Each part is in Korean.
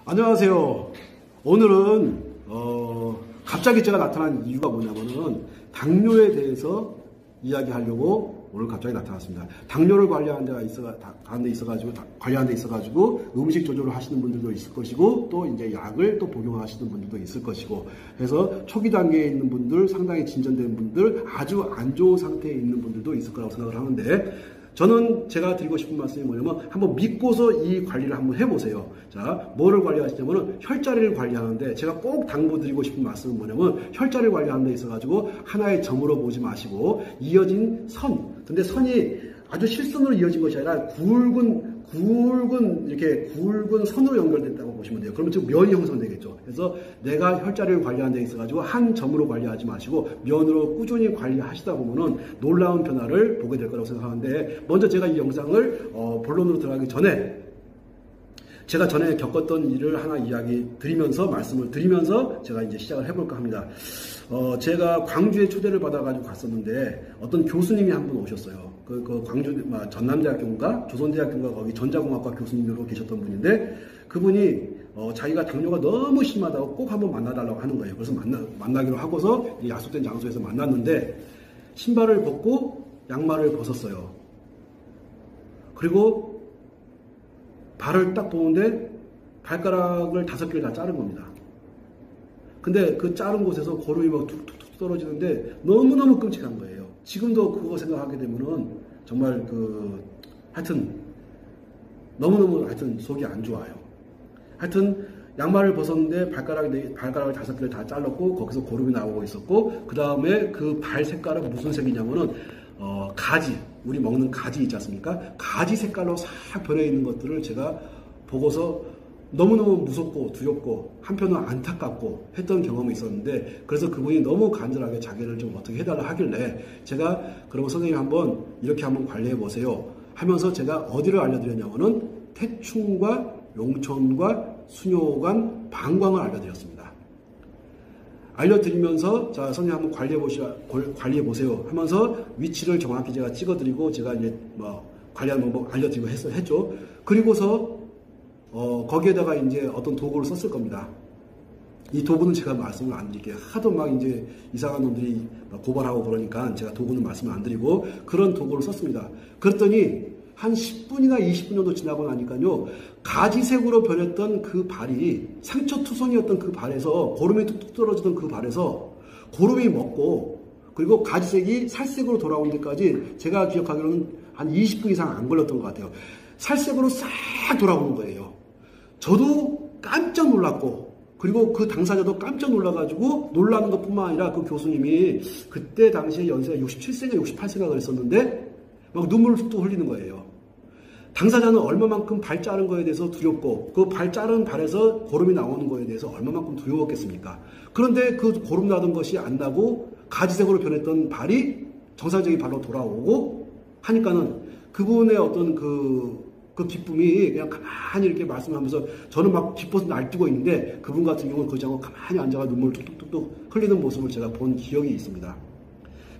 안녕하세요. 오늘은 갑자기 제가 나타난 이유가 뭐냐면은 당뇨에 대해서 이야기하려고 오늘 갑자기 나타났습니다. 당뇨를 관리하는 데 있어가지고 음식 조절을 하시는 분들도 있을 것이고 또 이제 약을 또 복용하시는 분들도 있을 것이고 그래서 초기 단계에 있는 분들, 상당히 진전된 분들, 아주 안 좋은 상태에 있는 분들도 있을 거라고 생각을 하는데 저는 제가 드리고 싶은 말씀이 뭐냐면 한번 믿고서 이 관리를 한번 해보세요. 자, 뭐를 관리하시냐면은 혈자리를 관리하는데 제가 꼭 당부드리고 싶은 말씀은 뭐냐면 혈자리를 관리하는 데 있어가지고 하나의 점으로 보지 마시고 이어진 선. 근데 선이 아주 실선으로 이어진 것이 아니라 굵은 선으로 연결됐다고 보시면 돼요. 그러면 즉 면이 형성되겠죠. 그래서 내가 혈자리를 관리하는 데 있어가지고 한 점으로 관리하지 마시고 면으로 꾸준히 관리하시다 보면은 놀라운 변화를 보게 될 거라고 생각하는데 먼저 제가 이 영상을 본론으로 들어가기 전에 제가 전에 겪었던 일을 하나 말씀을 드리면서 제가 이제 시작을 해볼까 합니다. 제가 광주에 초대를 받아가지고 갔었는데 어떤 교수님이 한 분 오셨어요. 그 광주 전남대학교인가 조선대학교인가 거기 전자공학과 교수님으로 계셨던 분인데 그분이 자기가 당뇨가 너무 심하다고 꼭 한번 만나달라고 하는 거예요. 그래서 만나기로 하고서 약속된 장소에서 만났는데 신발을 벗고 양말을 벗었어요. 그리고 발을 딱 보는데 발가락을 5개를 다 자른 겁니다. 근데 그 자른 곳에서 고름이 막 툭툭툭 떨어지는데 너무너무 끔찍한 거예요. 지금도 그거 생각하게 되면은 정말 하여튼 너무너무 속이 안 좋아요. 하여튼 양말을 벗었는데 발가락을 5개를 다 잘랐고 거기서 고름이 나오고 있었고 그 다음에 그 발 색깔은 무슨 색이냐면은 가지, 우리 먹는 가지 있지 않습니까? 가지 색깔로 싹 변해 있는 것들을 제가 보고서 너무너무 무섭고 두렵고 한편은 안타깝고 했던 경험이 있었는데 그래서 그분이 너무 간절하게 자기를 좀 어떻게 해달라 하길래 제가 그러면 선생님 한번 이렇게 한번 관리해 보세요 하면서 제가 어디를 알려드렸냐면은 태충과 용천과 수뇨관, 방광을 알려드렸습니다. 알려드리면서 자 선생님 한번 관리해 보세요 하면서 위치를 정확히 제가 찍어드리고 제가 이제 관리하는 방법 알려드리고 했죠. 그리고서 거기에다가 이제 어떤 도구를 썼을 겁니다. 이 도구는 제가 말씀을 안 드릴게요. 하도 막 이제 이상한 놈들이 고발하고 그러니까 제가 도구는 말씀을 안 드리고 그런 도구를 썼습니다. 그랬더니 한 10분이나 20분 정도 지나고 나니까요. 가지색으로 변했던 그 발이 상처투성이었던 그 발에서 고름이 뚝뚝 떨어지던 그 발에서 고름이 먹고 그리고 가지색이 살색으로 돌아온 데까지 제가 기억하기로는 한 20분 이상 안 걸렸던 것 같아요. 살색으로 싹 돌아오는 거예요. 저도 깜짝 놀랐고 그리고 그 당사자도 깜짝 놀라가지고 놀라는 것뿐만 아니라 그 교수님이 그때 당시에 연세가 67세인가 68세가 그랬었는데 막 눈물을 뚝뚝 흘리는 거예요. 당사자는 얼마만큼 발 자른 거에 대해서 두렵고 그 발 자른 발에서 고름이 나오는 거에 대해서 얼마만큼 두려웠겠습니까? 그런데 그 고름 나던 것이 안 나고 가지색으로 변했던 발이 정상적인 발로 돌아오고 하니까는 그분의 어떤 그 기쁨이 그냥 가만히 이렇게 말씀하면서 저는 막 기뻐서 날뛰고 있는데 그분 같은 경우는 그러지 않고 가만히 앉아가 눈물을 뚝뚝뚝뚝 흘리는 모습을 제가 본 기억이 있습니다.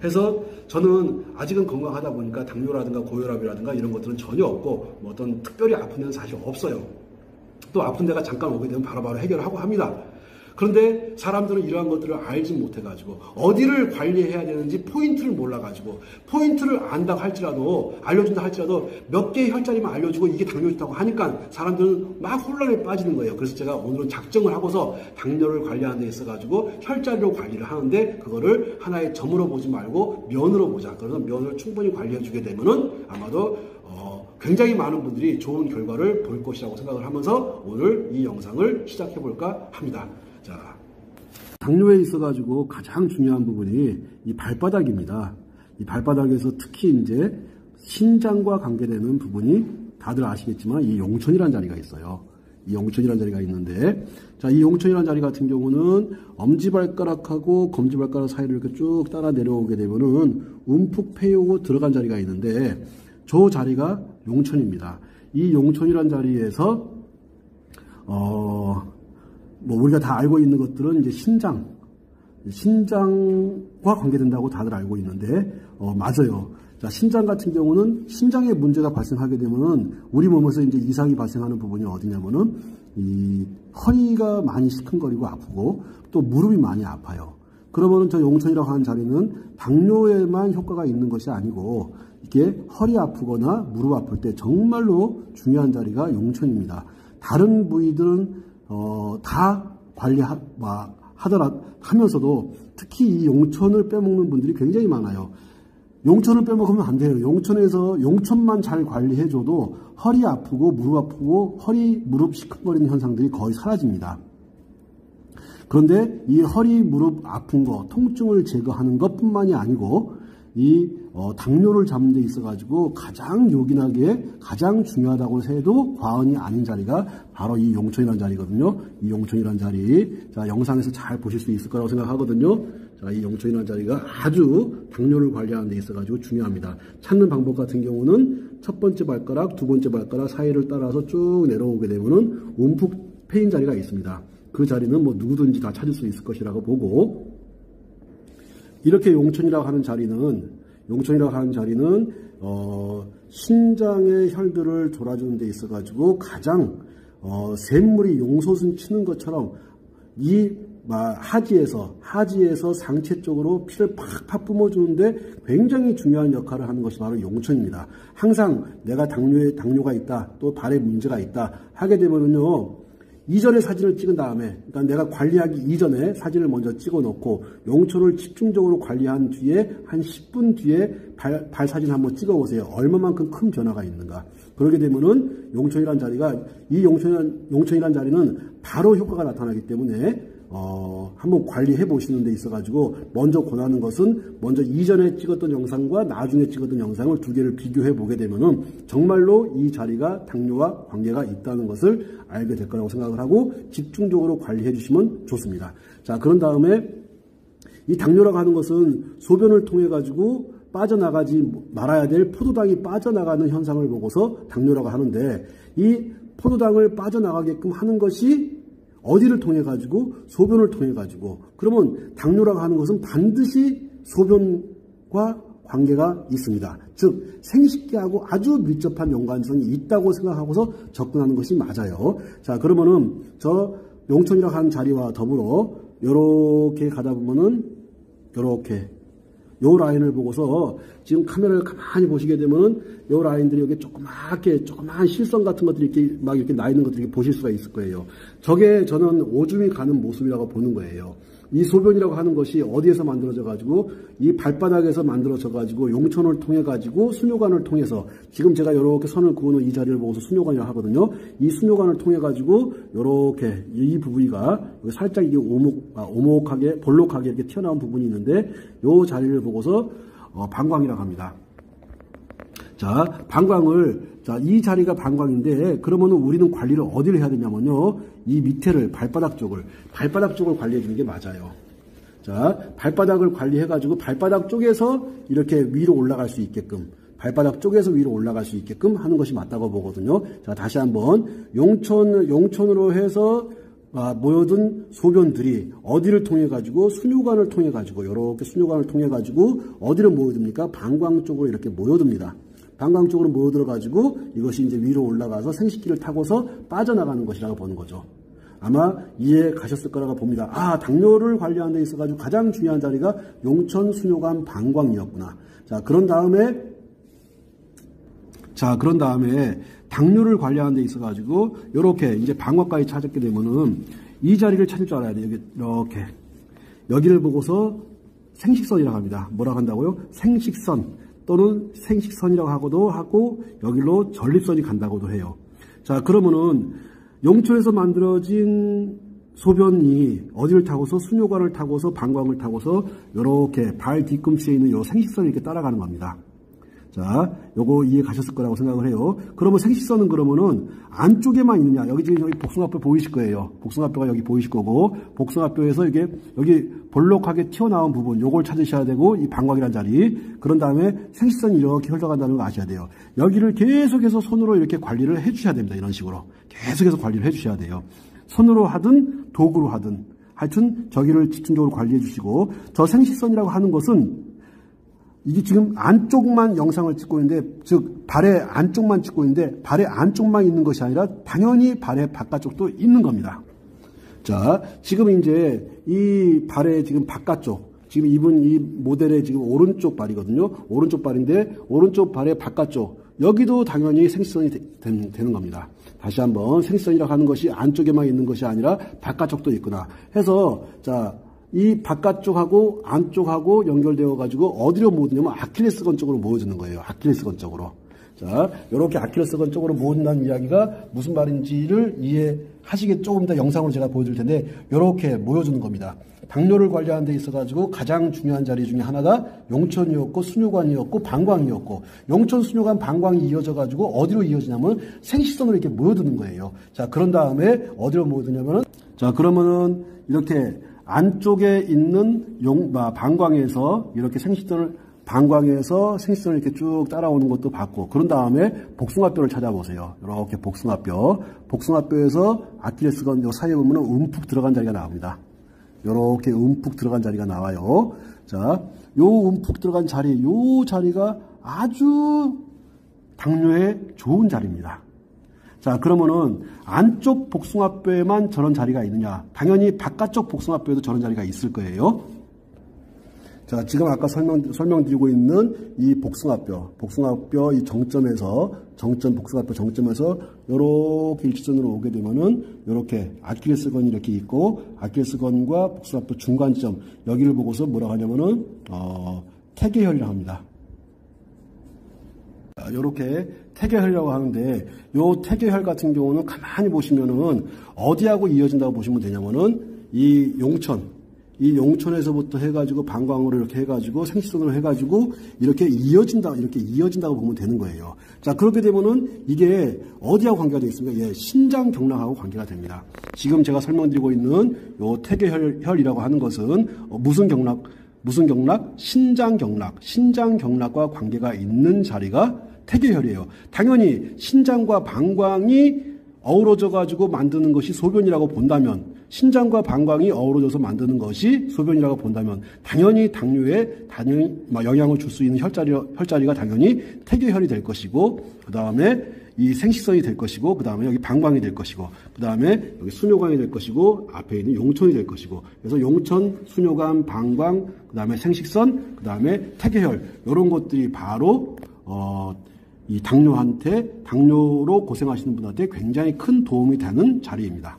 그래서 저는 아직은 건강하다 보니까 당뇨라든가 고혈압이라든가 이런 것들은 전혀 없고 어떤 특별히 아픈 데는 사실 없어요. 또 아픈 데가 잠깐 오게 되면 바로바로 해결하고 합니다. 그런데 사람들은 이러한 것들을 알지 못해가지고 어디를 관리해야 되는지 포인트를 몰라가지고 포인트를 안다 할지라도 알려준다 할지라도 몇 개의 혈자리만 알려주고 이게 당뇨있다고 하니까 사람들은 막 혼란에 빠지는 거예요. 그래서 제가 오늘은 작정을 하고서 당뇨를 관리하는 데 있어가지고 혈자리로 관리를 하는데 그거를 하나의 점으로 보지 말고 면으로 보자. 그래서 면을 충분히 관리해주게 되면은 아마도 굉장히 많은 분들이 좋은 결과를 볼 것이라고 생각을 하면서 오늘 이 영상을 시작해볼까 합니다. 자, 당뇨에 있어가지고 가장 중요한 부분이 이 발바닥입니다. 이 발바닥에서 특히 이제 신장과 관계되는 부분이 다들 아시겠지만 이 용천이라는 자리가 있어요. 이 용천이라는 자리가 있는데 자, 이 용천이라는 자리 같은 경우는 엄지발가락하고 검지발가락 사이를 이렇게 쭉 따라 내려오게 되면은 움푹 패이고 들어간 자리가 있는데 저 자리가 용천입니다. 이 용천이라는 자리에서 우리가 다 알고 있는 것들은 이제 신장과 관계된다고 다들 알고 있는데, 맞아요. 자, 신장 같은 경우는 신장에 문제가 발생하게 되면은 우리 몸에서 이제 이상이 발생하는 부분이 어디냐면은 이 허리가 많이 시큰거리고 아프고 또 무릎이 많이 아파요. 그러면 저 용천이라고 하는 자리는 당뇨에만 효과가 있는 것이 아니고 이게 허리 아프거나 무릎 아플 때 정말로 중요한 자리가 용천입니다. 다른 부위들은 다 하면서도 특히 이 용천을 빼먹는 분들이 굉장히 많아요. 용천을 빼먹으면 안 돼요. 용천만 잘 관리해줘도 허리 아프고 무릎 아프고 무릎 시큰거리는 현상들이 거의 사라집니다. 그런데 이 허리, 무릎 아픈 거, 통증을 제거하는 것뿐만이 아니고 이 당뇨를 잡는 데 있어가지고 가장 요긴하게 가장 중요하다고 해도 과언이 아닌 자리가 바로 이 용천이라는 자리거든요. 이 용천이라는 자리, 자 영상에서 잘 보실 수 있을 거라고 생각하거든요. 자, 이 용천이라는 자리가 아주 당뇨를 관리하는 데 있어가지고 중요합니다. 찾는 방법 같은 경우는 첫 번째 발가락, 두 번째 발가락 사이를 따라서 쭉 내려오게 되면은 움푹 패인 자리가 있습니다. 그 자리는 뭐 누구든지 다 찾을 수 있을 것이라고 보고, 이렇게 용천이라고 하는 자리는 신장의 혈들을 돌아주는 데 있어가지고 가장 샘물이 용솟은 치는 것처럼 이 하지에서 상체 쪽으로 피를 팍팍 뿜어주는데 굉장히 중요한 역할을 하는 것이 바로 용천입니다. 항상 내가 당뇨가 있다, 또 발에 문제가 있다 하게 되면은요, 이전에 사진을 찍은 다음에, 그러니까 내가 관리하기 이전에 사진을 먼저 찍어 놓고 용천을 집중적으로 관리한 뒤에 한 10분 뒤에 발 사진 한번 찍어 보세요. 얼마만큼 큰 변화가 있는가. 그러게 되면은 용천이란 자리가, 이 용천이란 자리는 바로 효과가 나타나기 때문에 한번 관리해 보시는 데 있어가지고 먼저 권하는 것은 먼저 이전에 찍었던 영상과 나중에 찍었던 영상을 두 개를 비교해 보게 되면은 정말로 이 자리가 당뇨와 관계가 있다는 것을 알게 될 거라고 생각을 하고 집중적으로 관리해 주시면 좋습니다. 자, 그런 다음에 이 당뇨라고 하는 것은 소변을 통해 가지고 빠져나가지 말아야 될 포도당이 빠져나가는 현상을 보고서 당뇨라고 하는데, 이 포도당을 빠져나가게끔 하는 것이 어디를 통해 가지고? 소변을 통해 가지고. 그러면 당뇨라고 하는 것은 반드시 소변과 관계가 있습니다. 즉 생식기하고 아주 밀접한 연관성이 있다고 생각하고서 접근하는 것이 맞아요. 자, 그러면은 저 용천이라고 하는 자리와 더불어 요렇게 가다 보면은 요렇게 요 라인을 보고서 지금 카메라를 가만히 보시게 되면은 요 라인들이 여기 조그마한 실선 같은 것들이 이렇게 막 이렇게 나 있는 것들이 보실 수가 있을 거예요. 저게 저는 오줌이 가는 모습이라고 보는 거예요. 이 소변이라고 하는 것이 어디에서 만들어져 가지고 이 발바닥에서 만들어져 가지고 용천을 통해 가지고 수뇨관을 통해서, 지금 제가 이렇게 선을 그어놓은 이 자리를 보고서 수뇨관이라고 하거든요. 이 수뇨관을 통해 가지고 이렇게 이 부위가 살짝 이게 오목하게 볼록하게 이렇게 튀어나온 부분이 있는데, 이 자리를 보고서 방광이라고 합니다. 자, 이 자리가 방광인데, 그러면은 우리는 관리를 어디를 해야 되냐면요, 이 밑에를 발바닥 쪽을 관리해 주는 게 맞아요. 자, 발바닥을 관리해 가지고 발바닥 쪽에서 이렇게 위로 올라갈 수 있게끔, 하는 것이 맞다고 보거든요. 자, 다시 한번 용천으로 해서 모여든 소변들이 어디를 통해 가지고? 수뇨관을 통해 가지고, 이렇게 수뇨관을 통해 가지고 어디를 모여듭니까? 방광 쪽으로 이렇게 모여듭니다. 방광 쪽으로 모여들어 가지고 이것이 이제 위로 올라가서 생식기를 타고서 빠져나가는 것이라고 보는 거죠. 아마 이해 가셨을 거라고 봅니다. 아, 당뇨를 관리하는 데 있어 가지고 가장 중요한 자리가 용천, 수뇨관, 방광이었구나. 자, 그런 다음에 당뇨를 관리하는 데 있어 가지고 요렇게 이제 방광까지 찾았게 되면은 이 자리를 찾을 줄 알아야 돼요. 이렇게 여기를 보고서 생식선이라고 합니다. 뭐라고 한다고요? 생식선 또는 생식선이라고 하고도 하고, 여기로 전립선이 간다고도 해요. 자, 그러면은 용천에서 만들어진 소변이 어디를 타고서? 수뇨관을 타고서 방광을 타고서 이렇게 발 뒤꿈치에 있는 요 생식선을 이렇게 따라가는 겁니다. 자, 요거 이해 가셨을 거라고 생각을 해요. 그러면 생식선은 그러면은 안쪽에만 있느냐? 여기 지금 여기 복숭아뼈 보이실 거예요. 복숭아뼈가 여기 보이실 거고, 복숭아뼈에서 이게 여기 볼록하게 튀어나온 부분, 요걸 찾으셔야 되고, 이 방광이라는 자리. 그런 다음에 생식선이 이렇게 흘러간다는 거 아셔야 돼요. 여기를 계속해서 손으로 이렇게 관리를 해 주셔야 됩니다. 이런 식으로. 계속해서 관리를 해 주셔야 돼요. 손으로 하든 도구로 하든 하여튼 저기를 집중적으로 관리해 주시고, 저 생식선이라고 하는 것은 이게 지금 안쪽만 영상을 찍고 있는데, 즉 발의 안쪽만 찍고 있는데 발의 안쪽만 있는 것이 아니라 당연히 발의 바깥쪽도 있는 겁니다. 자, 지금 이제 이 발의 지금 바깥쪽, 지금 입은 이 모델의 지금 오른쪽 발이거든요. 오른쪽 발인데 오른쪽 발의 바깥쪽, 여기도 당연히 생식선이 되는 겁니다. 다시 한번, 생식선이라고 하는 것이 안쪽에만 있는 것이 아니라 바깥쪽도 있구나 해서, 자, 이 바깥쪽하고 안쪽하고 연결되어 가지고 어디로 모으냐면 아킬레스건 쪽으로 모여주는 거예요. 아킬레스건 쪽으로. 자, 이렇게 아킬레스건 쪽으로 모은다는 이야기가 무슨 말인지를 이해하시게 조금 더 영상으로 제가 보여줄 텐데, 이렇게 모여주는 겁니다. 당뇨를 관리하는 데 있어가지고 가장 중요한 자리 중에 하나가 용천이었고 수뇨관이었고 방광이었고, 용천, 수뇨관, 방광이 이어져가지고 어디로 이어지냐면 생식선으로 이렇게 모여드는 거예요. 자, 그런 다음에 어디로 모여드냐면은, 자, 그러면은 이렇게 안쪽에 있는 방광에서 이렇게 방광에서 생식선을 이렇게 쭉 따라오는 것도 봤고, 그런 다음에 복숭아뼈를 찾아보세요. 이렇게 복숭아뼈에서 아킬레스건 요 사이에 보면은 움푹 들어간 자리가 나옵니다. 이렇게 움푹 들어간 자리가 나와요. 자, 요 움푹 들어간 자리, 요 자리가 아주 당뇨에 좋은 자리입니다. 자, 그러면은 안쪽 복숭아뼈에만 저런 자리가 있느냐? 당연히 바깥쪽 복숭아뼈에도 저런 자리가 있을 거예요. 자, 지금 아까 설명드리고 있는 이 복숭아뼈 이 복숭아뼈 정점에서 요렇게 일직선으로 오게 되면은 요렇게 아킬레스건이 이렇게 있고, 아킬레스건과 복숭아뼈 중간 지점, 여기를 보고서 뭐라고 하냐면은 태계혈이라고 합니다. 요렇게 태계혈이라고 하는데, 요 태계혈 같은 경우는 가만히 보시면은 어디하고 이어진다고 보시면 되냐면은 이 용천에서부터 해가지고 방광으로 이렇게 해가지고 생식선으로 해가지고 이렇게 이어진다고 보면 되는 거예요. 자, 그렇게 되면은 이게 어디하고 관계가 되어 있습니까? 예, 신장경락하고 관계가 됩니다. 지금 제가 설명드리고 있는 요 태계혈이라고 하는 것은 무슨 경락? 신장경락과 관계가 있는 자리가 태계혈이에요. 당연히 신장과 방광이 어우러져 가지고 만드는 것이 소변이라고 본다면, 신장과 방광이 어우러져서 만드는 것이 소변이라고 본다면, 당연히 당뇨에 영향을 줄 수 있는 혈자리가 당연히 태계혈이 될 것이고, 그 다음에 이 생식선이 될 것이고, 그 다음에 여기 방광이 될 것이고, 그 다음에 여기 수뇨관이 될 것이고, 앞에 있는 용천이 될 것이고, 그래서 용천, 수뇨관, 방광, 그 다음에 생식선, 그 다음에 태계혈, 이런 것들이 바로 이 당뇨로 고생하시는 분한테 굉장히 큰 도움이 되는 자리입니다.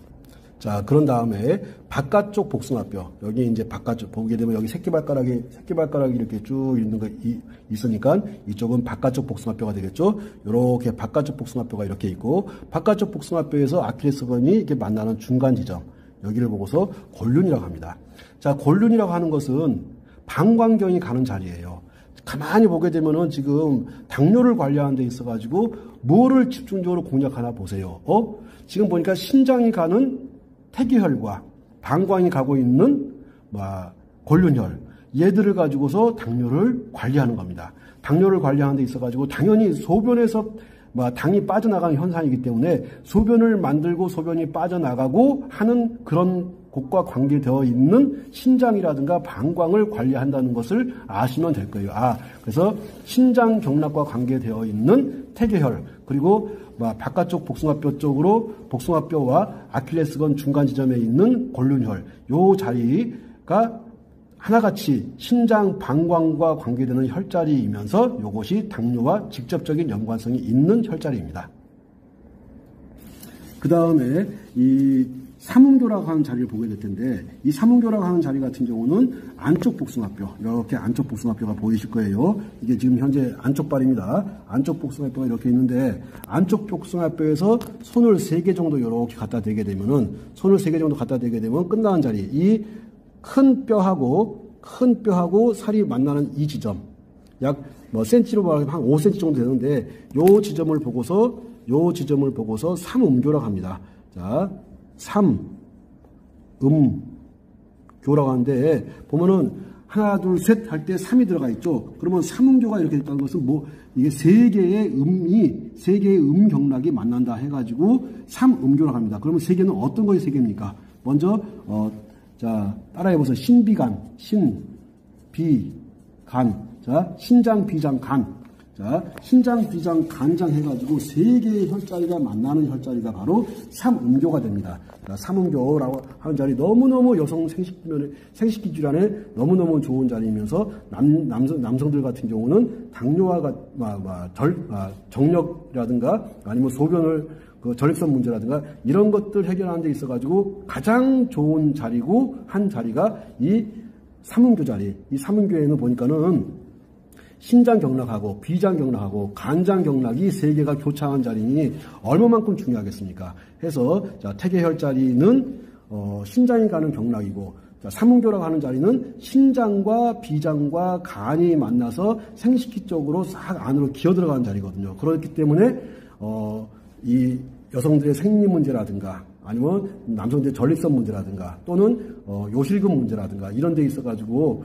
자, 그런 다음에 바깥쪽 복숭아뼈, 여기 이제 바깥쪽 보게 되면 여기 새끼발가락이 이렇게 쭉 있는 거 있으니까 이쪽은 바깥쪽 복숭아뼈가 되겠죠. 이렇게 바깥쪽 복숭아뼈가 이렇게 있고, 바깥쪽 복숭아뼈에서 아킬레스건이 이렇게 만나는 중간 지점, 여기를 보고서 골륜이라고 합니다. 자, 골륜이라고 하는 것은 방광경이 가는 자리예요. 가만히 보게 되면은 지금 당뇨를 관리하는 데 있어가지고 뭐를 집중적으로 공략하나 보세요. 지금 보니까 신장이 가는 태계혈과 방광이 가고 있는 골륜혈, 얘들을 가지고서 당뇨를 관리하는 겁니다. 당뇨를 관리하는 데 있어가지고 당연히 소변에서 당이 빠져나가는 현상이기 때문에 소변을 만들고 소변이 빠져나가고 하는 그런 곳과 관계되어 있는 신장이라든가 방광을 관리한다는 것을 아시면 될 거예요. 그래서 신장 경락과 관계되어 있는 태계혈, 그리고 바깥쪽 복숭아뼈 쪽으로 복숭아뼈와 아킬레스건 중간 지점에 있는 골륜혈, 요 자리가 하나같이 신장 방광과 관계되는 혈자리이면서 이것이 당뇨와 직접적인 연관성이 있는 혈자리입니다. 그 다음에 이 삼음교라고 하는 자리를 보게 될 텐데, 이 삼음교라고 하는 자리 같은 경우는 안쪽 복숭아뼈, 이렇게 안쪽 복숭아뼈가 보이실 거예요. 이게 지금 현재 안쪽 발입니다. 안쪽 복숭아뼈가 이렇게 있는데, 안쪽 복숭아뼈에서 손을 3개 정도 이렇게 갖다 대게 되면 끝나는 자리, 이 큰 뼈하고 살이 만나는 이 지점, 약 센치로 말하면 한 5cm 정도 되는데, 요 지점을 보고서 삼음교라고 합니다. 자, 삼음교라고 하는데, 보면은 하나, 둘, 셋 할 때 3이 들어가 있죠. 그러면 삼음교가 이렇게 됐다는 것은 이게 3개의 음경락이 만난다 해가지고 삼음교라고 합니다. 그러면 3개는 어떤 것이 3개입니까? 먼저, 자, 따라해보세요. 신비간, 자, 신장, 비장, 간. 자, 신장, 비장, 간장 해가지고 세 개의 혈자리가 만나는 혈자리가 바로 삼음교가 됩니다. 자, 삼음교라고 하는 자리 너무너무 여성 생식기 질환에 너무너무 좋은 자리이면서 남성들 같은 경우는 당뇨와 정력이라든가 아니면 소변을 전립선 문제라든가 이런 것들 해결하는 데 있어가지고 가장 좋은 자리고 한 자리가 이 삼음교 자리. 이 삼음교에는 보니까는 신장경락하고 비장경락하고 간장경락이 세 개가 교차한 자리니 얼마만큼 중요하겠습니까? 해서 자, 태계혈 자리는 신장이 가는 경락이고 자, 삼음교라고 하는 자리는 신장과 비장과 간이 만나서 생식기 쪽으로 싹 안으로 기어 들어가는 자리거든요. 그렇기 때문에 이 여성들의 생리 문제라든가 아니면 남성들의 전립선 문제라든가 또는 요실금 문제라든가 이런 데 있어가지고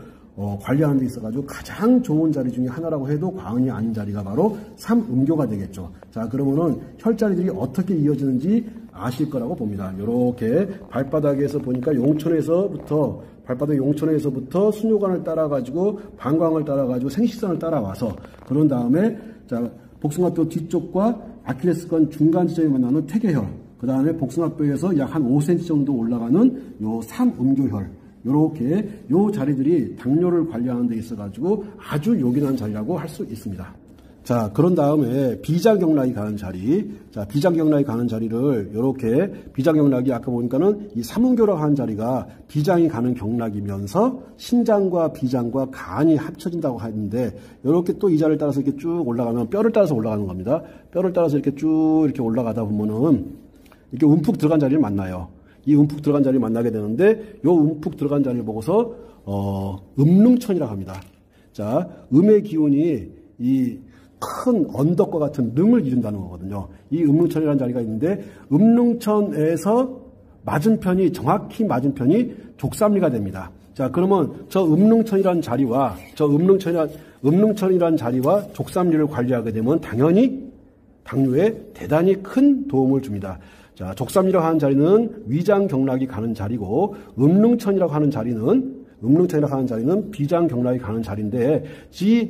관리하는 데 있어가지고 가장 좋은 자리 중에 하나라고 해도 과언이 아닌 자리가 바로 삼음교가 되겠죠. 자, 그러면은 혈자리들이 어떻게 이어지는지 아실 거라고 봅니다. 요렇게 발바닥에서 보니까 발바닥 용천에서부터 수뇨관을 따라가지고 방광을 따라가지고 생식선을 따라와서 그런 다음에 자, 복숭아뼈 뒤쪽과 아킬레스건 중간 지점에 만나는 퇴계혈, 그 다음에 복숭아뼈에서 약 한 5cm 정도 올라가는 요 삼음교혈, 요렇게 요 자리들이 당뇨를 관리하는 데 있어가지고 아주 요긴한 자리라고 할 수 있습니다. 자, 그런 다음에 비장경락이 가는 자리. 자, 비장경락이 가는 자리를 요렇게 비장경락이 아까 보니까는 이 삼음교라고 하는 자리가 비장이 가는 경락이면서 신장과 비장과 간이 합쳐진다고 하는데 요렇게 또 이 자리를 따라서 이렇게 쭉 올라가면 뼈를 따라서 올라가는 겁니다. 뼈를 따라서 이렇게 쭉 이렇게 올라가다 보면은 이렇게 움푹 들어간 자리를 만나요. 이 움푹 들어간 자리를 만나게 되는데 요 움푹 들어간 자리를 보고서 음릉천이라고 합니다. 자, 음의 기운이 이 큰 언덕과 같은 능을 이룬다는 거거든요. 이 음릉천이라는 자리가 있는데 음릉천에서 정확히 맞은편이 족삼리가 됩니다. 자, 그러면 저 음릉천이라는 자리와 음릉천이라는 자리와 족삼리를 관리하게 되면 당연히 당뇨에 대단히 큰 도움을 줍니다. 자, 족삼리라고 하는 자리는 위장경락이 가는 자리고 음릉천이라고 하는 자리는 비장경락이 가는 자리인데 이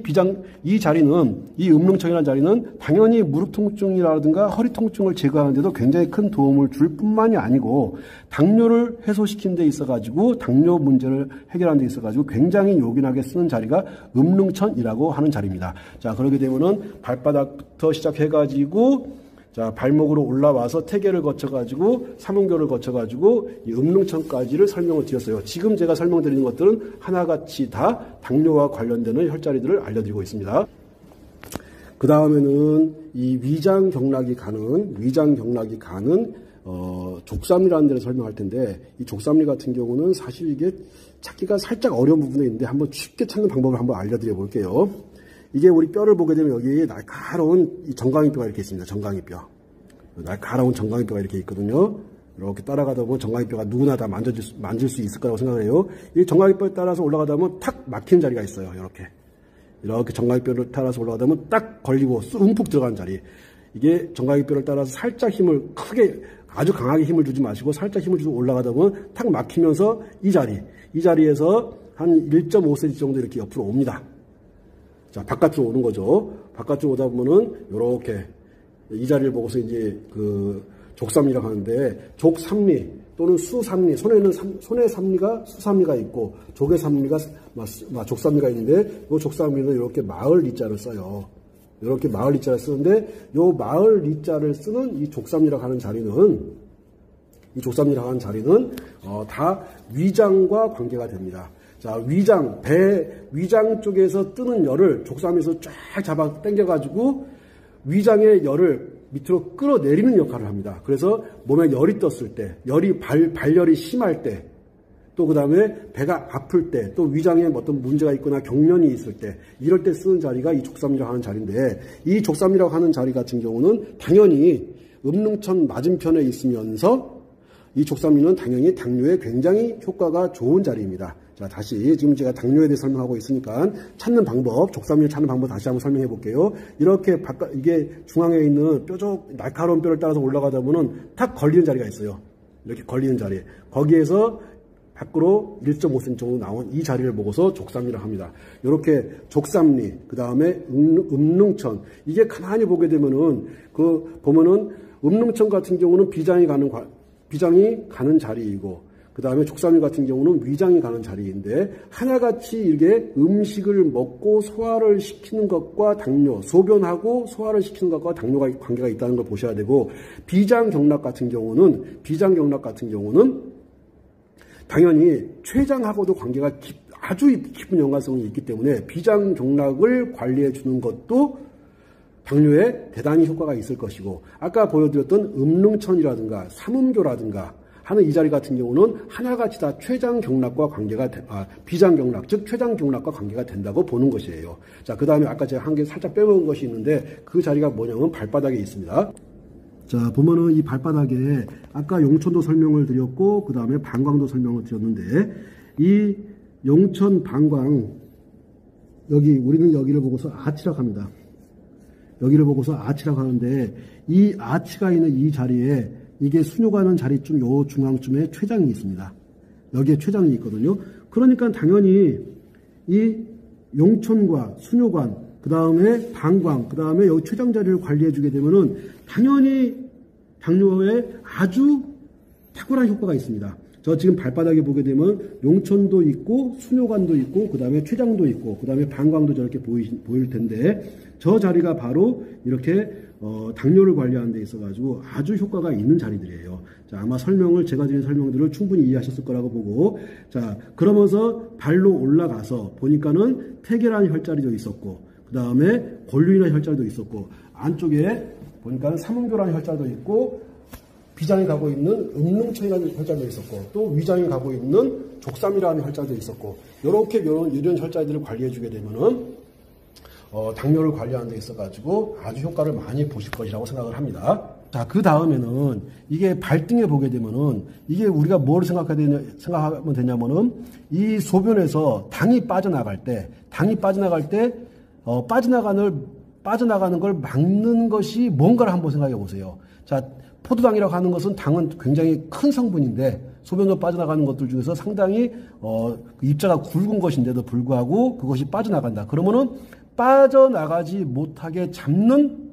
음릉천이라는 자리는 당연히 무릎 통증이라든가 허리 통증을 제거하는 데도 굉장히 큰 도움을 줄 뿐만이 아니고 당뇨를 해소시키는 데 있어가지고 당뇨 문제를 해결하는 데 있어가지고 굉장히 요긴하게 쓰는 자리가 음릉천이라고 하는 자리입니다. 자, 그러게 되면은 발바닥부터 시작해가지고 자, 발목으로 올라와서 태계를 거쳐가지고 삼음교를 거쳐가지고 이 음릉천까지를 설명을 드렸어요. 지금 제가 설명드리는 것들은 하나같이 다 당뇨와 관련되는 혈자리들을 알려드리고 있습니다. 그 다음에는 이 위장경락이 가는 족삼리라는 데를 설명할 텐데 이 족삼리 같은 경우는 사실 이게 찾기가 살짝 어려운 부분이 있는데 한번 쉽게 찾는 방법을 한번 알려드려 볼게요. 이게 우리 뼈를 보게 되면 여기 날카로운 이 정강이뼈가 이렇게 있습니다. 정강이뼈. 날카로운 정강이뼈가 이렇게 있거든요. 이렇게 따라가다 보면 정강이뼈가 누구나 다 만질 수 있을 거라고 생각해요. 이 정강이뼈에 따라서 올라가다 보면 탁 막히는 자리가 있어요. 이렇게 정강이뼈를 따라서 올라가다 보면 딱 걸리고 움푹 들어가는 자리. 이게 정강이뼈를 따라서 살짝 힘을 아주 강하게 힘을 주지 마시고 살짝 힘을 주고 올라가다 보면 탁 막히면서 이 자리에서 한 1.5cm 정도 이렇게 옆으로 옵니다. 자, 바깥으로 오는 거죠. 바깥으로 오다 보면은, 요렇게, 이 자리를 보고서 이제 그, 족삼리라고 하는데, 족삼리 또는 수삼리, 손의 삼리가 수삼리가 있고, 족의 삼리가, 족삼리가 있는데, 요 족삼리는 이렇게 마을 리자를 써요. 이렇게 마을 리자를 쓰는데, 요 마을 리자를 쓰는 이 족삼리라고 하는 자리는, 다 위장과 관계가 됩니다. 자, 위장 쪽에서 뜨는 열을 족삼에서 쫙 잡아 당겨가지고 위장의 열을 밑으로 끌어내리는 역할을 합니다. 그래서 몸에 열이 떴을 때, 발열이 심할 때, 또 그 다음에 배가 아플 때, 또 위장에 어떤 문제가 있거나 경련이 있을 때, 이럴 때 쓰는 자리가 이 족삼리라고 하는 자리인데, 이 족삼리라고 하는 자리 같은 경우는 당연히 음릉천 맞은편에 있으면서 이 족삼리는 당연히 당뇨에 굉장히 효과가 좋은 자리입니다. 자, 다시 지금 제가 당뇨에 대해 설명하고 있으니까 족삼리를 찾는 방법 다시 한번 설명해 볼게요. 이렇게 이게 중앙에 있는 날카로운 뼈를 따라서 올라가다 보면 탁 걸리는 자리가 있어요. 이렇게 걸리는 자리. 거기에서 밖으로 1.5cm 정도 나온 이 자리를 보고서 족삼리라고 합니다. 이렇게 족삼리, 그 다음에 음릉천. 이게 가만히 보게 되면은, 보면은 음릉천 같은 경우는 비장이 가는 자리이고, 그 다음에 족삼리 같은 경우는 위장이 가는 자리인데, 하나같이 이게 음식을 먹고 소화를 시키는 것과 당뇨, 소변하고 소화를 시키는 것과 당뇨가 관계가 있다는 걸 보셔야 되고, 비장경락 같은 경우는 당연히 췌장하고도 관계가 아주 깊은 연관성이 있기 때문에 비장경락을 관리해 주는 것도 당뇨에 대단히 효과가 있을 것이고, 아까 보여드렸던 음릉천이라든가 삼음교라든가 하는 이 자리 같은 경우는 하나같이 다 췌장경락과 비장경락, 즉 췌장경락과 관계가 된다고 보는 것이에요. 자, 그 다음에 아까 제가 한 개 살짝 빼먹은 것이 있는데, 그 자리가 뭐냐면 발바닥에 있습니다. 자, 보면은 이 발바닥에 아까 용천도 설명을 드렸고, 그 다음에 방광도 설명을 드렸는데, 이 용천, 방광, 우리는 여기를 보고서 아치라고 합니다. 여기를 보고서 아치라고 하는데, 이 아치가 있는 이 자리에 이게 순뇨 가는 자리쯤 요 중앙쯤에 췌장이 있습니다. 여기에 췌장이 있거든요. 그러니까 당연히 이 용천과 순뇨관, 그 다음에 방광, 그 다음에 여기 췌장 자리를 관리해 주게 되면은 당연히 당뇨에 아주 탁월한 효과가 있습니다. 저 지금 발바닥에 보게 되면 용천도 있고 순뇨관도 있고 그 다음에 췌장도 있고 그 다음에 방광도 저렇게 보일 텐데, 저 자리가 바로 이렇게 당뇨를 관리하는 데 있어 가지고 아주 효과가 있는 자리들이에요. 자, 아마 제가 드린 설명들을 충분히 이해하셨을 거라고 보고, 자, 그러면서 발로 올라가서 보니까는 태계라는 혈자리도 있었고, 그 다음에 골륜이라는 혈자리도 있었고, 안쪽에 보니까는 삼음교라는 혈자리도 있고, 비장이 가고 있는 음릉천이라는 혈자리도 있었고, 또 위장이 가고 있는 족삼이라는 혈자리도 있었고, 이런 혈자리들을 관리해 주게 되면은 당뇨를 관리하는 데 있어가지고 아주 효과를 많이 보실 것이라고 생각을 합니다. 자, 그 다음에는 이게 발등에 보게 되면은 이게 우리가 뭘 생각하면 되냐면은 이 소변에서 당이 빠져나갈 때 빠져나가는 걸 막는 것이 뭔가를 한번 생각해 보세요. 자, 포도당이라고 하는 것은 당은 굉장히 큰 성분인데 소변으로 빠져나가는 것들 중에서 상당히 입자가 굵은 것인데도 불구하고 그것이 빠져나간다. 그러면은 빠져나가지 못하게 잡는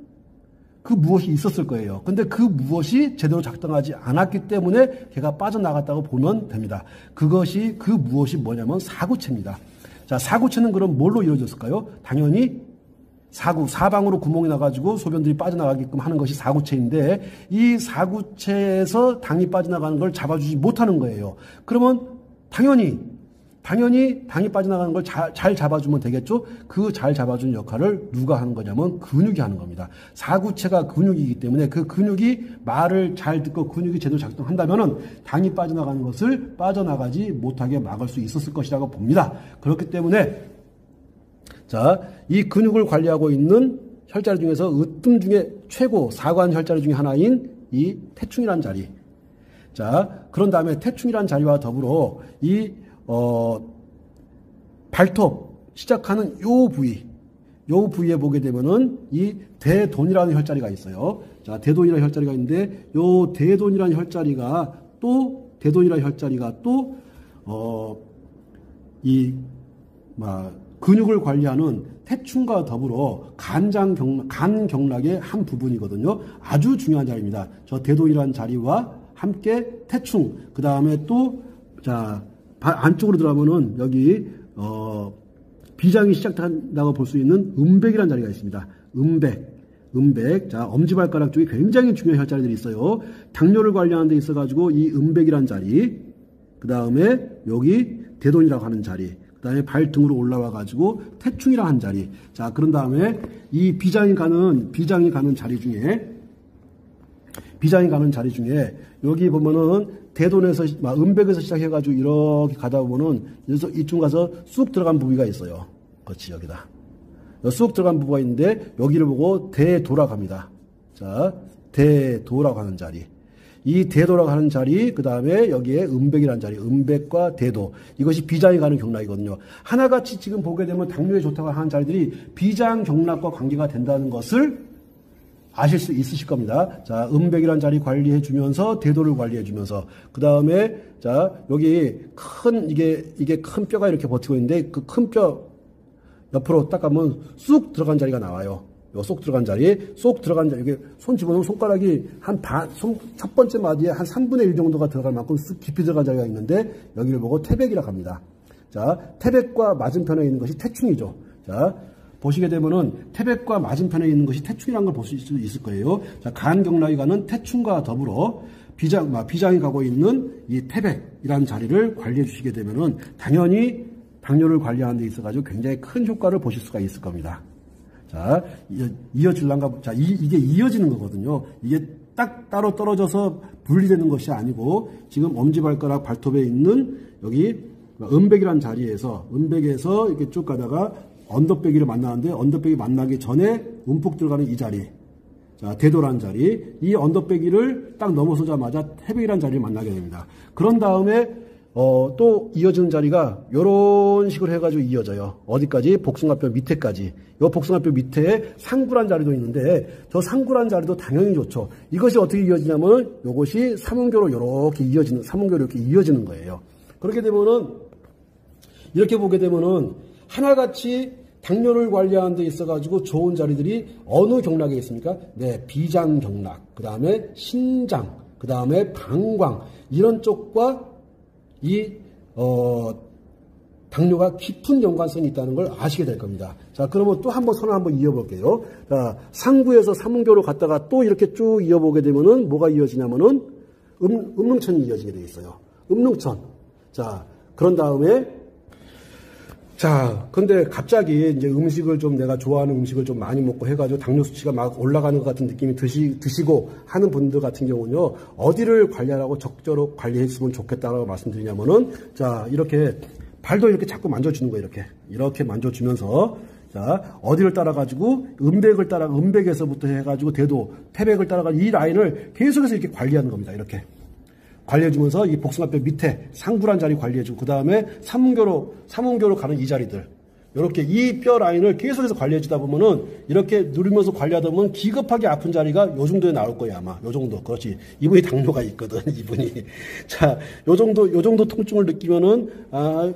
그 무엇이 있었을 거예요. 근데 그 무엇이 제대로 작동하지 않았기 때문에 걔가 빠져나갔다고 보면 됩니다. 그 무엇이 뭐냐면 사구체입니다. 자, 사구체는 그럼 뭘로 이루어졌을까요? 당연히 사방으로 구멍이 나가지고 소변들이 빠져나가게끔 하는 것이 사구체인데, 이 사구체에서 당이 빠져나가는 걸 잡아주지 못하는 거예요. 그러면 당연히 당이 빠져나가는 걸 잘 잡아주면 되겠죠? 그 잘 잡아주는 역할을 누가 하는 거냐면 근육이 하는 겁니다. 사구체가 근육이기 때문에 그 근육이 말을 잘 듣고 근육이 제대로 작동한다면은 당이 빠져나가는 것을 빠져나가지 못하게 막을 수 있었을 것이라고 봅니다. 그렇기 때문에 자, 이 근육을 관리하고 있는 혈자리 중에서 으뜸 중에 최고 사관 혈자리 중에 하나인 이 태충이라는 자리. 자, 그런 다음에 태충이라는 자리와 더불어 이 발톱 시작하는 요 부위에 보게 되면은 이 대돈이라는 혈자리가 있어요. 자, 대돈이라는 혈자리가 있는데 요 대돈이라는 혈자리가 또 근육을 관리하는 태충과 더불어 간 경락의 한 부분이거든요. 아주 중요한 자리입니다. 저 대돈이라는 자리와 함께 태충, 그 다음에 또 자, 안쪽으로 들어가면은 여기 비장이 시작한다고 볼 수 있는 음백이라는 자리가 있습니다. 음백. 자, 엄지발가락 쪽에 굉장히 중요한 혈자리들이 있어요. 당뇨를 관리하는 데 있어가지고 이 음백이라는 자리, 그 다음에 여기 대돈이라고 하는 자리, 그 다음에 발등으로 올라와가지고 태충이라고 하는 자리. 자, 그런 다음에 이 비장이 가는 자리 중에 여기 보면은 대돈에서 음백에서 시작해가지고 이렇게 가다 보면은 이쪽 가서 쑥 들어간 부위가 있어요. 그렇지, 여기다. 쑥 들어간 부위가 있는데 여기를 보고 대도라고 합니다. 자, 대도라고 하는 자리. 이 대도라고 하는 자리, 그 다음에 여기에 음백이라는 자리, 음백과 대도. 이것이 비장이 가는 경락이거든요. 하나같이 지금 보게 되면 당뇨에 좋다고 하는 자리들이 비장 경락과 관계가 된다는 것을 아실 수 있으실 겁니다. 자, 음백이란 자리 관리해 주면서 대도를 관리해 주면서 그 다음에 자, 여기 큰 이게 큰 뼈가 이렇게 버티고 있는데 그 큰 뼈 옆으로 딱 가면 쑥 들어간 자리가 나와요. 요 쏙 들어간 자리, 여기 손 집어넣으면 손가락이 첫 번째 마디에 한 3분의 1 정도가 들어갈 만큼 쑥 깊이 들어간 자리가 있는데 여기를 보고 태백이라고 합니다. 자, 태백과 맞은편에 있는 것이 태충이죠. 자, 보시게 되면은 태백과 맞은편에 있는 것이 태충이라는 걸 볼 수 있을 거예요. 자, 간경락이 가는 태충과 더불어 비장이 가고 있는 이 태백이라는 자리를 관리해 주시게 되면은 당연히 당뇨를 관리하는 데 있어가지고 굉장히 큰 효과를 보실 수가 있을 겁니다. 자, 이어질란가, 자, 이게 이어지는 거거든요. 이게 딱 따로 떨어져서 분리되는 것이 아니고, 지금 엄지발가락 발톱에 있는 여기 음백이라는 자리에서, 음백에서 이렇게 쭉 가다가 언더백이를 만나는데, 언더백이 만나기 전에 움푹 들어가는 이 자리. 자, 대도라는 자리. 이 언더백이를 딱 넘어서자마자 태백이라는 자리를 만나게 됩니다. 그런 다음에, 또 이어지는 자리가 요런 식으로 해가지고 이어져요. 어디까지? 복숭아뼈 밑에까지. 요 복숭아뼈 밑에 상구란 자리도 있는데 저 상구란 자리도 당연히 좋죠. 이것이 어떻게 이어지냐면 요것이 삼음교로 이렇게 이어지는 거예요. 그렇게 되면은 이렇게 보게 되면은 하나같이 당뇨를 관리하는 데 있어가지고 좋은 자리들이 어느 경락에 있습니까? 네, 비장 경락, 그 다음에 신장, 그 다음에 방광 이런 쪽과 당뇨가 깊은 연관성이 있다는 걸 아시게 될 겁니다. 자, 그러면 또 한번 손을 한번 이어볼게요. 자, 상구에서 삼음교로 갔다가 또 이렇게 쭉 이어보게 되면은 뭐가 이어지냐면은 음릉천이 이어지게 되어 있어요. 음릉천. 자, 그런 다음에 자, 근데 갑자기 이제 음식을 좀 내가 좋아하는 음식을 좀 많이 먹고 해가지고 당뇨 수치가 막 올라가는 것 같은 느낌이 드시고 하는 분들 같은 경우는요, 어디를 관리하라고 적절히 관리했으면 좋겠다라고 말씀드리냐면은, 자, 이렇게 발도 이렇게 자꾸 만져주는 거예요, 이렇게 만져주면서, 자, 어디를 따라가지고, 음백에서부터 해가지고 대도, 태백을 따라가지고 이 라인을 계속해서 이렇게 관리하는 겁니다, 이렇게. 관리해주면서 이 복숭아뼈 밑에 상부란 자리 관리해주고 그 다음에 삼음교로 가는 이 자리들 이렇게 이 뼈 라인을 계속해서 관리해주다 보면은 이렇게 누르면서 관리하다 보면 기급하게 아픈 자리가 요 정도에 나올 거예요 아마 요 정도. 그렇지, 이분이 당뇨가 있거든 이분이. 자, 요 정도 통증을 느끼면은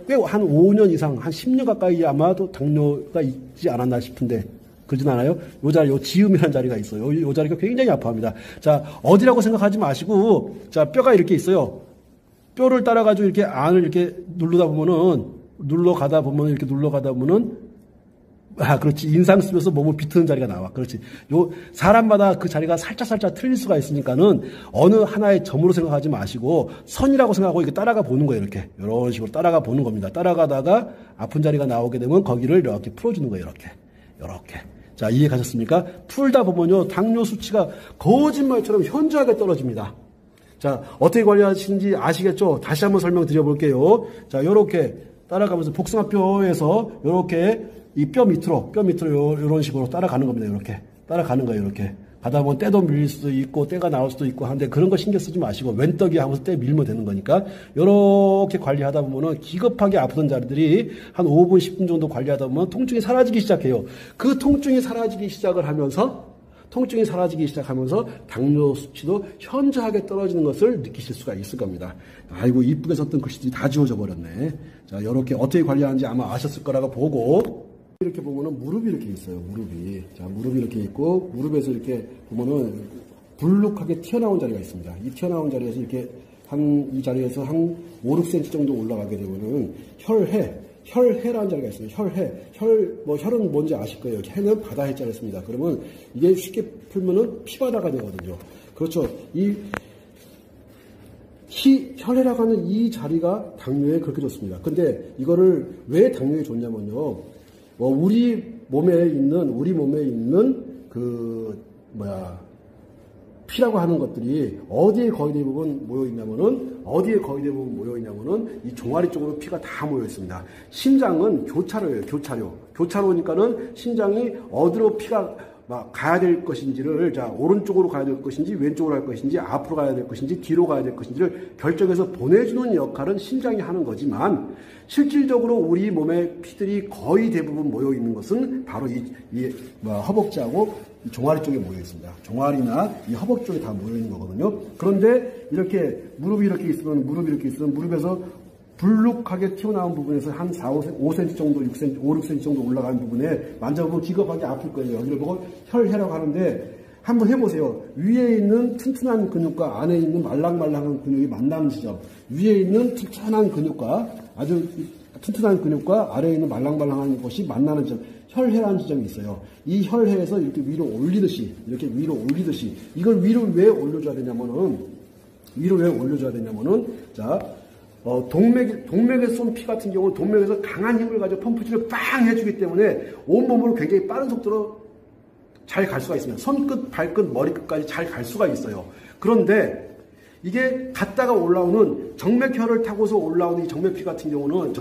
꽤 한 5년 이상 한 10년 가까이 아마도 당뇨가 있지 않았나 싶은데 그러진 않아요? 요 자리, 요 지음이라는 자리가 있어요. 요 자리가 굉장히 아파합니다. 자, 어디라고 생각하지 마시고, 자, 뼈가 이렇게 있어요. 뼈를 따라가지고 이렇게 안을 이렇게 눌러가다 보면은, 그렇지. 인상 쓰면서 몸을 비트는 자리가 나와. 그렇지. 사람마다 그 자리가 살짝 틀릴 수가 있으니까는 어느 하나의 점으로 생각하지 마시고 선이라고 생각하고 이렇게 따라가 보는 거예요. 이렇게. 이런 식으로 따라가 보는 겁니다. 따라가다가 아픈 자리가 나오게 되면 거기를 이렇게 풀어주는 거예요. 이렇게. 자, 이해 가셨습니까? 풀다 보면요, 당뇨 수치가 거짓말처럼 현저하게 떨어집니다. 자, 어떻게 관리하시는지 아시겠죠? 다시 한번 설명드려 볼게요. 자, 요렇게 따라가면서 복숭아뼈에서 요렇게 이 뼈 밑으로 요런 식으로 따라가는 겁니다. 요렇게. 따라가는 거예요, 이렇게. 가다 보면 때도 밀릴 수도 있고, 때가 나올 수도 있고 하는데 그런 거 신경 쓰지 마시고, 왼떡이 하면서 때 밀면 되는 거니까, 요렇게 관리하다 보면은 기급하게 아프던 자리들이 한 5분, 10분 정도 관리하다 보면 통증이 사라지기 시작해요. 그 통증이 사라지기 시작하면서 당뇨 수치도 현저하게 떨어지는 것을 느끼실 수가 있을 겁니다. 아이고, 이쁘게 썼던 글씨들이 다 지워져 버렸네. 자, 요렇게 어떻게 관리하는지 아마 아셨을 거라고 보고, 이렇게 보면은 무릎이 이렇게 있어요. 무릎이. 자, 무릎이 이렇게 있고, 무릎에서 이렇게 보면은 불룩하게 튀어나온 자리가 있습니다. 이 튀어나온 자리에서 이렇게 이 자리에서 한 5, 6cm 정도 올라가게 되면은 혈해라는 자리가 있어요. 혈은 뭔지 아실 거예요. 해는 바다 해자를 씁니다. 그러면 이게 쉽게 풀면은 피바다가 되거든요. 그렇죠. 혈해라고 하는 이 자리가 당뇨에 그렇게 좋습니다. 근데 이거를 왜 당뇨에 좋냐면요. 우리 몸에 있는 피라고 하는 것들이 어디에 거의 대부분 모여 있냐면은 이 종아리 쪽으로 피가 다 모여 있습니다. 심장은 교차로예요. 교차로니까는 심장이 어디로 피가 가야 될 것인지를, 자, 오른쪽으로 가야 될 것인지, 왼쪽으로 갈 것인지, 앞으로 가야 될 것인지, 뒤로 가야 될 것인지를 결정해서 보내주는 역할은 심장이 하는 거지만, 실질적으로 우리 몸의 피들이 거의 대부분 모여 있는 것은 바로 허벅지하고 이 종아리 쪽에 모여 있습니다. 종아리나 이 허벅지 쪽에 다 모여 있는 거거든요. 그런데 이렇게 무릎이 이렇게 있으면 무릎에서 불룩하게 튀어나온 부분에서 한 5cm 정도, 6cm, 5, 6cm 정도 올라가는 부분에 만져보면 기겁하게 아플 거예요. 여기를 보고 혈해라고 하는데 한번 해보세요. 위에 있는 튼튼한 근육과 안에 있는 말랑말랑한 근육이 만나는 지점. 위에 있는 튼튼한 근육과 아주 튼튼한 근육과 아래에 있는 말랑말랑한 것이 만나는 지점. 혈해라는 지점이 있어요. 이 혈해에서 이렇게 위로 올리듯이 이걸 위로 왜 올려줘야 되냐면은 자, 동맥에 쏜 피 같은 경우는 동맥에서 강한 힘을 가지고 펌프질을 빵 해주기 때문에 온몸으로 굉장히 빠른 속도로 잘 갈 수가 있습니다. 손끝, 발끝, 머리끝까지 잘 갈 수가 있어요. 그런데 이게 갔다가 올라오는 정맥혈을 타고서 올라오는 이 정맥피 같은 경우는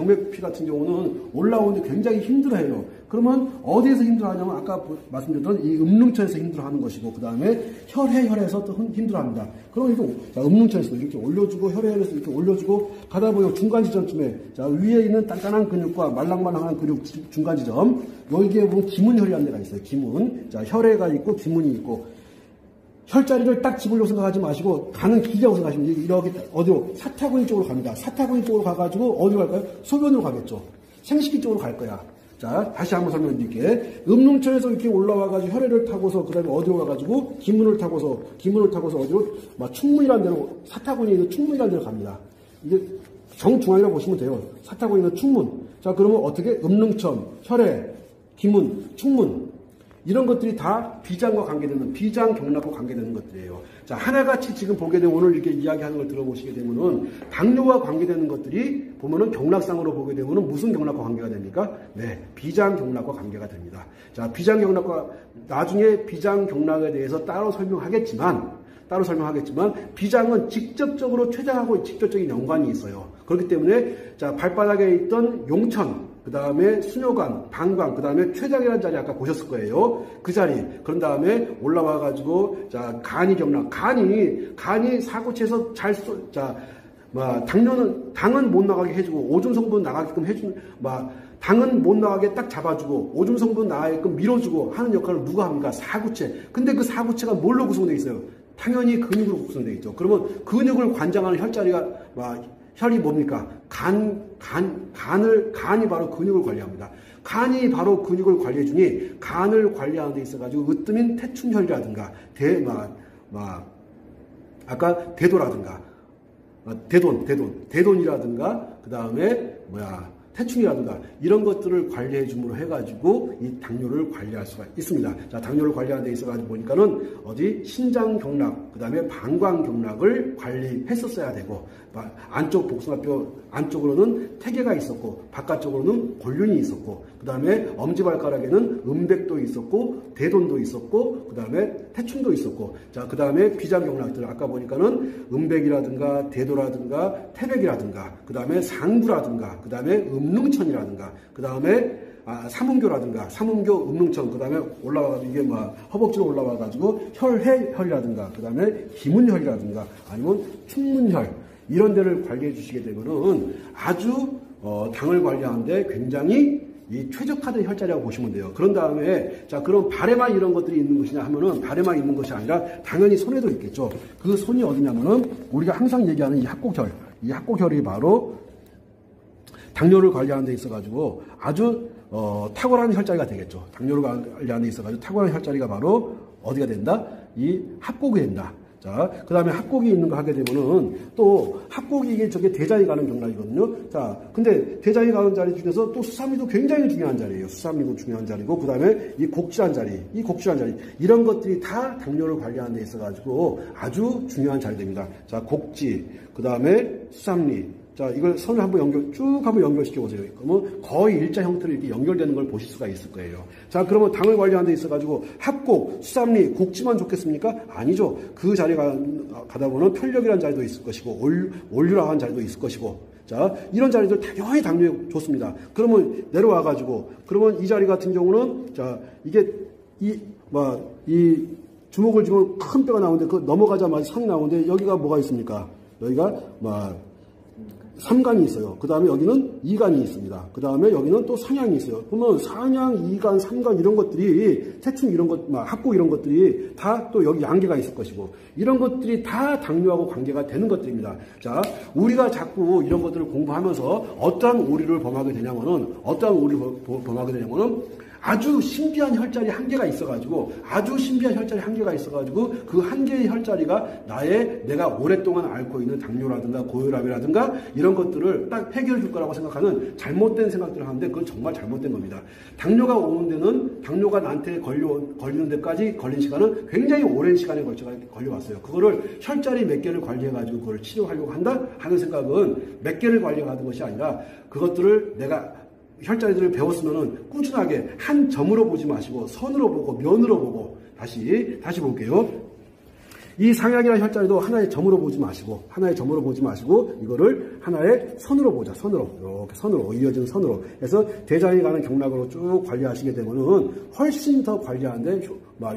올라오는데 굉장히 힘들어해요. 그러면 어디에서 힘들어하냐면 아까 말씀드렸던 이 음릉천에서 힘들어하는 것이고 그 다음에 혈해에서 또 힘들어합니다. 그럼 이거 음릉천에서 이렇게 올려주고 혈해에서 이렇게 올려주고 가다 보면 중간 지점쯤에 자 위에 있는 단단한 근육과 말랑말랑한 근육 중간 지점 여기에 보면 기문혈이라는 데가 있어요. 기문. 자 혈해가 있고 기문이 있고 혈자리를 딱 집으려고 생각하지 마시고 가는 길이라고 생각하시면 이렇게 어디로 사타구니 쪽으로 갑니다. 사타구니 쪽으로 가가지고 어디로 갈까요? 소변으로 가겠죠. 생식기 쪽으로 갈 거야. 자 다시 한번 설명드릴게. 음릉천에서 이렇게 올라와가지고 혈해를 타고서 그 다음에 어디로 가가지고 기문을 타고서 어디로 막 충문이라는 데로 사타구니에 있는 충문이라는 데로 갑니다. 이게 정중앙이라고 보시면 돼요. 사타구니에 있는 충문. 자 그러면 어떻게 음릉천, 혈해, 기문, 충문 이런 것들이 다 비장과 관계되는, 비장경락과 관계되는 것들이에요. 자, 하나같이 지금 보게 되면 오늘 이렇게 이야기하는 걸 들어보시게 되면은 당뇨와 관계되는 것들이 보면은 경락상으로 보게 되면은 무슨 경락과 관계가 됩니까? 네, 비장경락과 관계가 됩니다. 자, 비장경락과, 나중에 비장경락에 대해서 따로 설명하겠지만, 비장은 직접적으로 췌장하고 직접적인 연관이 있어요. 그렇기 때문에, 자, 발바닥에 있던 용천, 그 다음에 수뇨관, 방광, 그 다음에 췌장이라는 자리 아까 보셨을 거예요. 그 자리. 그런 다음에 올라와가지고, 자, 간이 경락. 간이 사고체에서 당은 못 나가게 해주고, 오줌 성분 나가게끔 당은 못 나가게 딱 잡아주고, 오줌 성분 나가게끔 밀어주고 하는 역할을 누가 합니까? 사구체. 근데 그 사구체가 뭘로 구성되어 있어요? 당연히 근육으로 구성되어 있죠. 그러면 근육을 관장하는 혈자리가, 혈이 뭡니까? 간이 바로 근육을 관리합니다. 간이 바로 근육을 관리해주니 간을 관리하는 데 있어가지고 으뜸인 태충혈이라든가 아까 대도라든가 대돈이라든가 그 다음에 태충이라든가 이런 것들을 관리해 줌으로 해가지고 이 당뇨를 관리할 수가 있습니다. 자, 당뇨를 관리하는 데 있어가지고 보니까는 신장경락, 그 다음에 방광경락을 관리했었어야 되고, 안쪽 복숭아뼈 안쪽으로는 태계가 있었고, 바깥쪽으로는 골륜이 있었고, 그 다음에 엄지발가락에는 음백도 있었고, 대돈도 있었고, 그 다음에 태충도 있었고, 자, 그 다음에 비장경락들, 아까 보니까는 음백이라든가, 대도라든가, 태백이라든가, 그 다음에 상부라든가, 그 다음에 음릉천이라든가, 그 다음에 삼음교라든가, 삼음교, 음릉천, 그 다음에 올라와가지고 이게 허벅지로 올라와가지고 혈해혈이라든가, 그 다음에 기문혈이라든가, 아니면 충문혈, 이런 데를 관리해 주시게 되면은 아주, 당을 관리하는데 굉장히 최적화된 혈자리라고 보시면 돼요. 그런 다음에, 자, 그럼 발에만 이런 것들이 있는 것이냐 하면은 발에만 있는 것이 아니라 당연히 손에도 있겠죠. 그 손이 어디냐면은 우리가 항상 얘기하는 이 합곡혈이 바로 당뇨를 관리하는 데 있어가지고 아주 탁월한 혈자리가 되겠죠. 당뇨를 관리하는 데 있어가지고 탁월한 혈자리가 바로 어디가 된다? 이 합곡이 된다. 자, 그 다음에 합곡이 있는 거 하게 되면은 또 합곡이 이게 저게 대장이 가는 경락이거든요. 자, 근데 대장이 가는 자리 중에서 또 수삼리도 굉장히 중요한 자리예요. 수삼리도 중요한 자리고, 그 다음에 이 곡질한 자리, 이런 것들이 다 당뇨를 관리하는 데 있어가지고 아주 중요한 자리 됩니다. 자, 곡지, 그 다음에 수삼리. 자, 이걸 선을 한번 쭉 한번 연결시켜 보세요. 그러면 거의 일자 형태로 이렇게 연결되는 걸 보실 수가 있을 거예요. 자, 그러면 당을 관리하는 데 있어가지고 합곡, 수삼리, 곡지만 좋겠습니까? 아니죠. 그 자리에 가다 보면 편력이라는 자리도 있을 것이고, 올류라고 하는 자리도 있을 것이고, 자, 이런 자리들 당연히 당뇨에 좋습니다. 그러면 내려와가지고, 그러면 이 자리 같은 경우는, 자, 이게, 이 주먹을 쥐면 큰 뼈가 나오는데, 그 넘어가자마자 상이 나오는데, 여기가 뭐가 있습니까? 여기가, 삼간이 있어요. 그 다음에 여기는 이간이 있습니다. 그 다음에 여기는 또 상향이 있어요. 그러면 상향, 이간, 삼간 이런 것들이 태충 이런 것, 합고 이런 것들이 다 또 여기 양계가 있을 것이고 이런 것들이 다 당뇨하고 관계가 되는 것들입니다. 자, 우리가 자꾸 이런 것들을 공부하면서 어떠한 오류를 범하게 되냐면은 아주 신비한 혈자리 한계가 있어가지고 그 한 개의 혈자리가 내가 오랫동안 앓고 있는 당뇨라든가 고혈압이라든가 이런 것들을 딱 해결해 줄 거라고 생각하는 잘못된 생각들을 하는데 그건 정말 잘못된 겁니다. 당뇨가 오는 데는 당뇨가 나한테 걸리는 데까지 걸린 시간은 굉장히 오랜 시간에 걸려왔어요. 그거를 혈자리 몇 개를 관리해가지고 그걸 치료하려고 한다 하는 생각은 몇 개를 관리하는 것이 아니라 그것들을 내가 혈자리들을 배웠으면은 꾸준하게 한 점으로 보지 마시고 선으로 보고 면으로 보고 다시 볼게요. 이 상약이라는 혈자리도 하나의 점으로 보지 마시고 이거를 하나의 선으로 보자. 이렇게 선으로 이어지는 선으로 해서 대장에 가는 경락으로 쭉 관리하시게 되면은 훨씬 더 관리하는데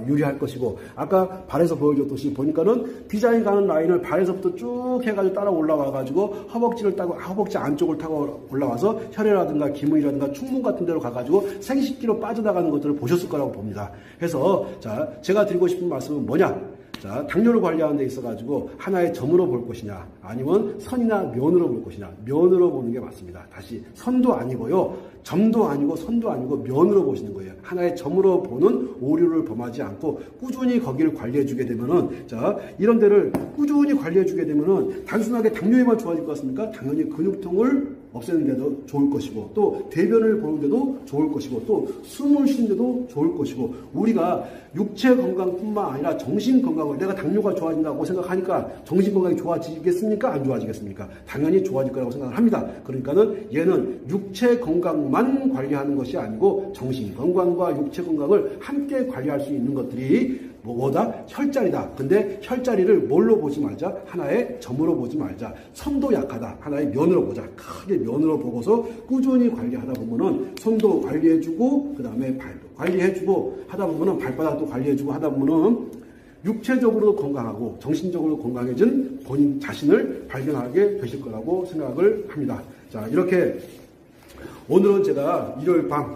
유리할 것이고 아까 발에서 보여줬듯이 보니까는 비장에 가는 라인을 발에서부터 쭉 해가지고 따라 올라와가지고 허벅지 안쪽을 타고 올라와서 혈액이라든가 기문이라든가 충문 같은 데로 가가지고 생식기로 빠져나가는 것들을 보셨을 거라고 봅니다. 그래서 자 제가 드리고 싶은 말씀은 뭐냐? 자, 당뇨를 관리하는 데 있어가지고 하나의 점으로 볼 것이냐, 아니면 선이나 면으로 볼 것이냐, 면으로 보는 게 맞습니다. 다시, 선도 아니고요, 점도 아니고 선도 아니고 면으로 보시는 거예요. 하나의 점으로 보는 오류를 범하지 않고 꾸준히 거기를 관리해주게 되면은, 자, 이런 데를 꾸준히 관리해주게 되면은 단순하게 당뇨에만 좋아질 것 같습니까? 당연히 근육통을 없애는 데도 좋을 것이고, 또 대변을 보는 데도 좋을 것이고, 또 숨을 쉬는 데도 좋을 것이고, 우리가 육체 건강뿐만 아니라 정신 건강을 내가 당뇨가 좋아진다고 생각하니까 정신 건강이 좋아지겠습니까? 안 좋아지겠습니까? 당연히 좋아질 거라고 생각을 합니다. 그러니까는 얘는 육체 건강만 관리하는 것이 아니고 정신 건강과 육체 건강을 함께 관리할 수 있는 것들이 뭐다? 혈자리다. 근데 혈자리를 뭘로 보지 말자? 하나의 점으로 보지 말자. 선도 약하다. 하나의 면으로 보자. 크게 면으로 보고서 꾸준히 관리하다 보면은 손도 관리해주고 그 다음에 발도 관리해주고 하다 보면은 발바닥도 관리해주고 하다 보면은 육체적으로도 건강하고 정신적으로 건강해진 본인 자신을 발견하게 되실 거라고 생각을 합니다. 자, 이렇게 오늘은 제가 일요일 밤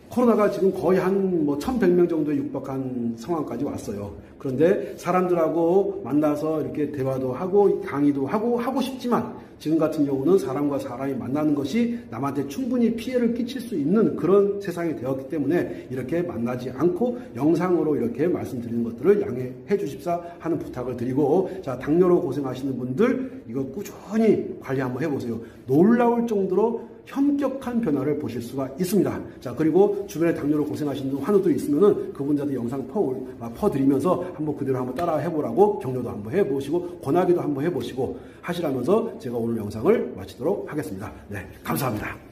코로나가 지금 거의 한 1,100명 정도에 육박한 상황까지 왔어요. 그런데 사람들하고 만나서 이렇게 대화도 하고 강의도 하고 싶지만 지금 같은 경우는 사람과 사람이 만나는 것이 남한테 충분히 피해를 끼칠 수 있는 그런 세상이 되었기 때문에 이렇게 만나지 않고 영상으로 이렇게 말씀드리는 것들을 양해해 주십사 하는 부탁을 드리고, 자, 당뇨로 고생하시는 분들 이거 꾸준히 관리 한번 해보세요. 놀라울 정도로 현격한 변화를 보실 수가 있습니다. 자, 그리고 주변에 당뇨로 고생하시는 환우들이 있으면은 그분들한테 영상 퍼드리면서 한번 그대로 한번 따라 해보라고 격려도 한번 해보시고 권하기도 한번 해보시고 하시라면서 제가 오늘 영상을 마치도록 하겠습니다. 네, 감사합니다.